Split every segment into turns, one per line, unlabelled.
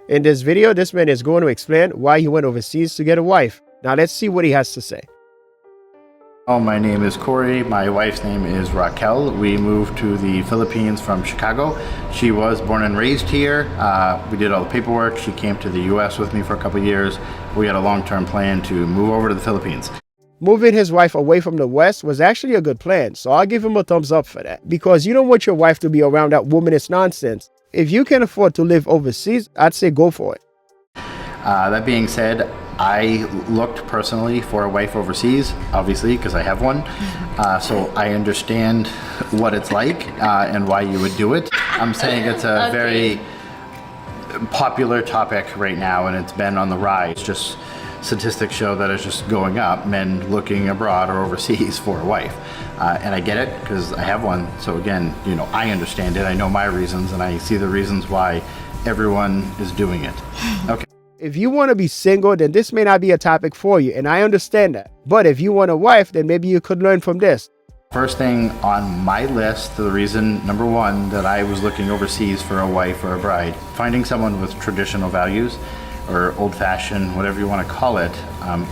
In this video, this man is going to explain why he went overseas to get a wife. Now let's see what he has to say.
Oh, my name is Corey. My wife's name is Raquel. We moved to the Philippines from Chicago. She was born and raised here. We did all the paperwork. She came to the US with me for a couple of years. We had a long-term plan to move over to the Philippines.
Moving his wife away from the West was actually a good plan, so I'll give him a thumbs up for that. Because you don't want your wife to be around that womanist nonsense. If you can afford to live overseas, I'd say go for it.
That being said, I looked personally for a wife overseas, obviously, because I have one. So I understand what it's like and why you would do it. I'm saying it's a very popular topic right now, and it's been on the rise. Just statistics show that it's just going up, men looking abroad or overseas for a wife. And I get it because I have one. So again, you know, I understand it. I know my reasons, and I see the reasons why everyone is doing it. Okay.
If you want to be single, then this may not be a topic for you, and I understand that. But if you want a wife, then maybe you could learn from this.
First thing on my list, the reason number one that I was looking overseas for a wife or a bride, finding someone with traditional values or old-fashioned, whatever you want to call it,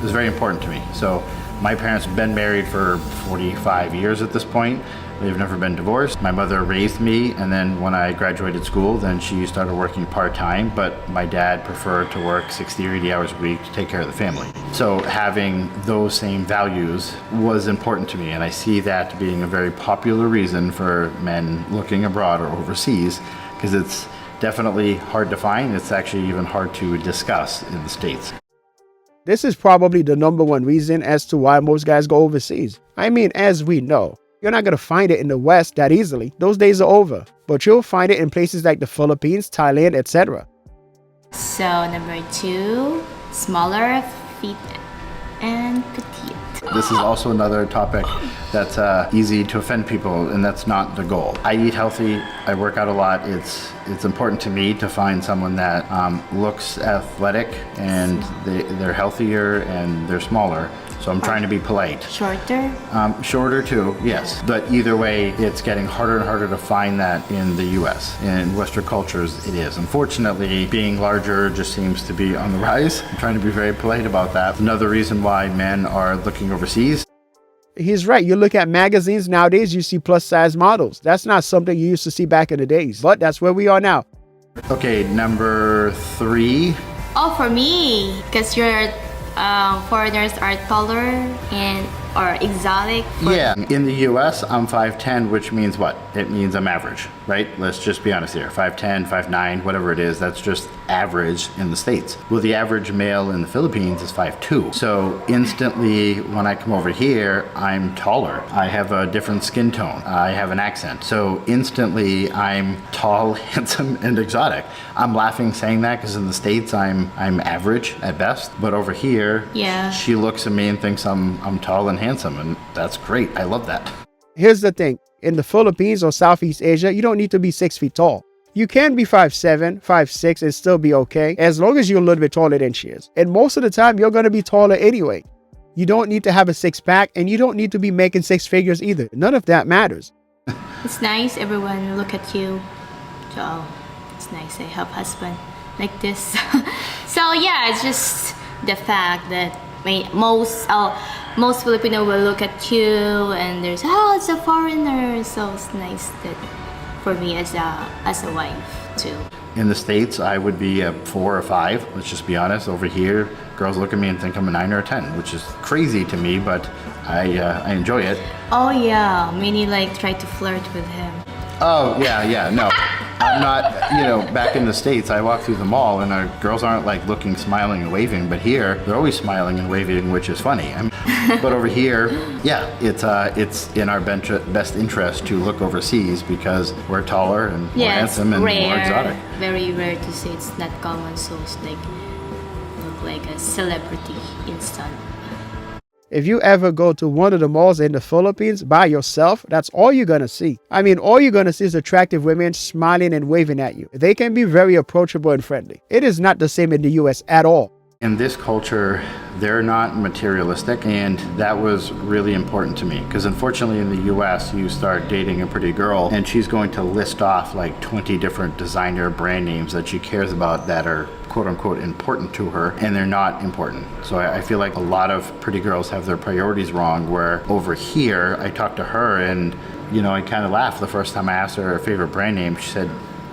is very important to me. So my parents have been married for 45 years at this point. They've never been divorced. My mother raised me, and then when I graduated school, then she started working part-time, but my dad preferred to work 60 or 80 hours a week to take care of the family. So having those same values was important to me, and I see that being a very popular reason for men looking abroad or overseas, because it's definitely hard to find. It's actually even hard to discuss in the States.
This is probably the number one reason as to why most guys go overseas. I mean, as we know, you're not going to find it in the West that easily. Those days are over. But you'll find it in places like the Philippines, Thailand, etc.
So number 2, smaller feet and petite.
This is also another topic that's easy to offend people, and that's not the goal. I eat healthy, I work out a lot. It's important to me to find someone that looks athletic, and they're healthier and they're smaller. So I'm trying to be polite.
Shorter?
Shorter too, yes. But either way, it's getting harder and harder to find that in the US. In Western cultures, it is. Unfortunately, being larger just seems to be on the rise. I'm trying to be very polite about that. Another reason why men are looking overseas.
He's right. You look at magazines nowadays, you see plus-size models. That's not something you used to see back in the days. But that's where we are now.
Okay, number 3.
Oh, for me, because foreigners are taller and or exotic.
Yeah, in the US, I'm 5'10", which means what? It means I'm average, right? Let's just be honest here. 5'10", 5'9", whatever it is, that's just average in the States. Well, the average male in the Philippines is 5'2". So instantly, when I come over here, I'm taller. I have a different skin tone. I have an accent. So instantly, I'm tall, handsome, and exotic. I'm laughing saying that because in the States, I'm average at best. But over here,
yeah,
she looks at me and thinks I'm tall and handsome, and that's great. I love that.
Here's the thing. In the Philippines or Southeast Asia, you don't need to be 6 feet tall. You can be 5'7", 5'6", and still be okay, as long as you're a little bit taller than she is. And most of the time, you're going to be taller anyway. You don't need to have a six-pack, and you don't need to be making 6 figures either. None of that matters.
It's nice, everyone look at you. So, it's nice I have husband like this. So yeah, it's just the fact that most Filipino will look at you and there's, oh, it's a foreigner. So it's nice that for me as a wife too.
In the States, I would be a 4 or 5. Let's just be honest. Over here, girls look at me and think I'm a 9 or a 10, which is crazy to me, but I enjoy it.
Oh yeah, many like try to flirt with him.
Oh yeah, no. I'm not, back in the States, I walk through the mall and girls aren't like looking, smiling, and waving, but here, they're always smiling and waving, which is funny. But over here, yeah, it's in our best interest to look overseas because we're taller and more handsome and more exotic.
Very rare to say, it's not common, so it's like, look like a celebrity instant.
If you ever go to one of the malls in the Philippines by yourself, that's all you're going to see. I mean, all you're going to see is attractive women smiling and waving at you. They can be very approachable and friendly. It is not the same in the US at all.
In this culture, they're not materialistic, and that was really important to me because unfortunately in the US, you start dating a pretty girl and she's going to list off like 20 different designer brand names that she cares about that are quote unquote important to her, and they're not important. So I feel like a lot of pretty girls have their priorities wrong, where over here, I talked to her and, I kind of laughed the first time I asked her favorite brand name. She said,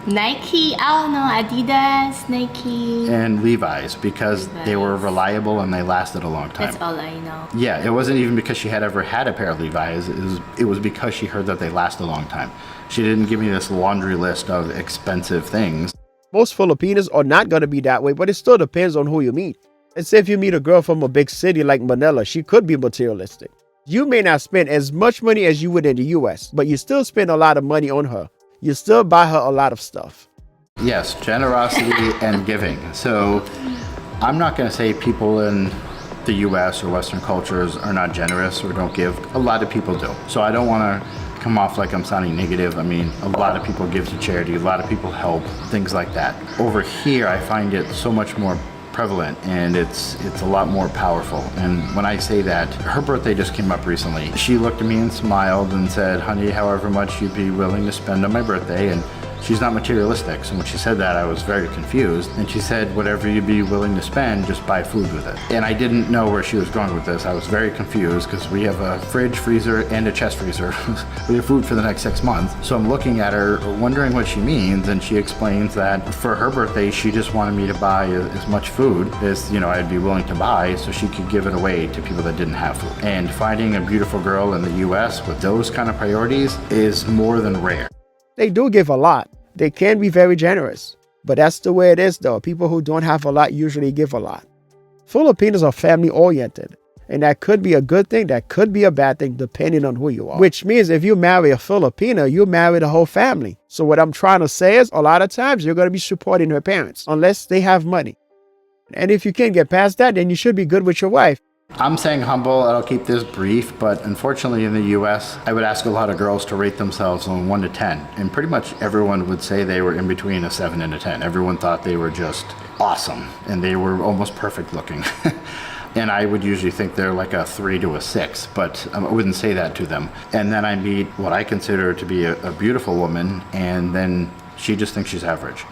Nike, I don't know, Adidas, Nike.
And Levi's, because they were reliable and they lasted a long time.
That's all I know.
Yeah, it wasn't even because she had ever had a pair of Levi's. It was because she heard that they last a long time. She didn't give me this laundry list of expensive things.
Most Filipinos are not going to be that way, but it still depends on who you meet. Let's say if you meet a girl from a big city like Manila, she could be materialistic. You may not spend as much money as you would in the US, but you still spend a lot of money on her. You still buy her a lot of stuff.
Yes, generosity and giving. So I'm not going to say people in the US or Western cultures are not generous or don't give. A lot of people do. So I don't want to come off like I'm sounding negative. I mean, a lot of people give to charity. A lot of people help, things like that. Over here, I find it so much more prevalent, and it's a lot more powerful. And when I say that, her birthday just came up recently. She looked at me and smiled and said, honey, however much you'd be willing to spend on my birthday. And she's not materialistic. So when she said that, I was very confused. And she said, whatever you'd be willing to spend, just buy food with it. And I didn't know where she was going with this. I was very confused because we have a fridge, freezer, and a chest freezer. We have food for the next 6 months. So I'm looking at her, wondering what she means. And she explains that for her birthday, she just wanted me to buy as much food as, I'd be willing to buy so she could give it away to people that didn't have food. And finding a beautiful girl in the US with those kind of priorities is more than rare.
They do give a lot. They can be very generous. But that's the way it is, though. People who don't have a lot usually give a lot. Filipinos are family-oriented. And that could be a good thing. That could be a bad thing, depending on who you are. Which means if you marry a Filipino, you marry the whole family. So what I'm trying to say is, a lot of times, you're going to be supporting her parents, unless they have money. And if you can't get past that, then you should be good with your wife.
I'm saying humble, and I'll keep this brief, but unfortunately in the US, I would ask a lot of girls to rate themselves on 1 to 10, and pretty much everyone would say they were in between a 7 and a 10. Everyone thought they were just awesome, and they were almost perfect looking. And I would usually think they're like a 3 to a 6, but I wouldn't say that to them. And then I meet what I consider to be a beautiful woman, and then she just thinks she's average.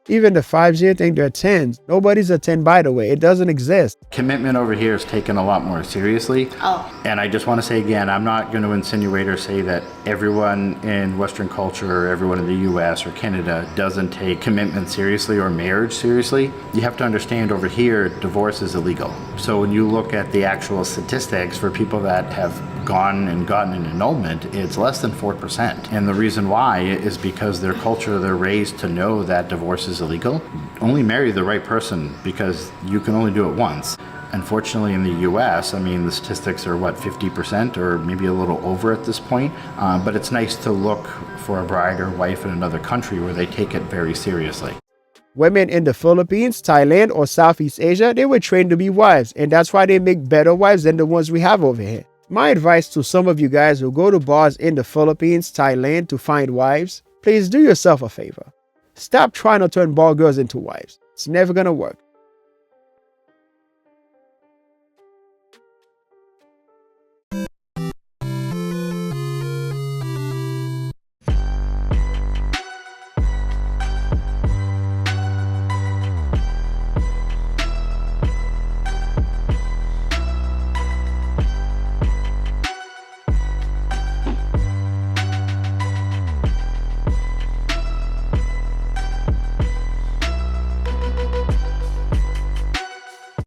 Even the 5s here think they're 10s. Nobody's a 10, by the way. It doesn't exist.
Commitment over here is taken a lot more seriously.
Oh.
And I just want to say again, I'm not going to insinuate or say that everyone in Western culture or everyone in the US or Canada doesn't take commitment seriously or marriage seriously. You have to understand over here, divorce is illegal. So when you look at the actual statistics for people that have gone and gotten an annulment, it's less than 4%. And the reason why is because their culture, they're raised to know that divorce is illegal. Only marry the right person because you can only do it once. Unfortunately, in the US, the statistics are 50% or maybe a little over at this point. But it's nice to look for a bride or wife in another country where they take it very seriously.
Women in the Philippines, Thailand, or Southeast Asia, they were trained to be wives, and that's why they make better wives than the ones we have over here. My advice to some of you guys who go to bars in the Philippines, Thailand to find wives, please do yourself a favor. Stop trying to turn bar girls into wives. It's never gonna work.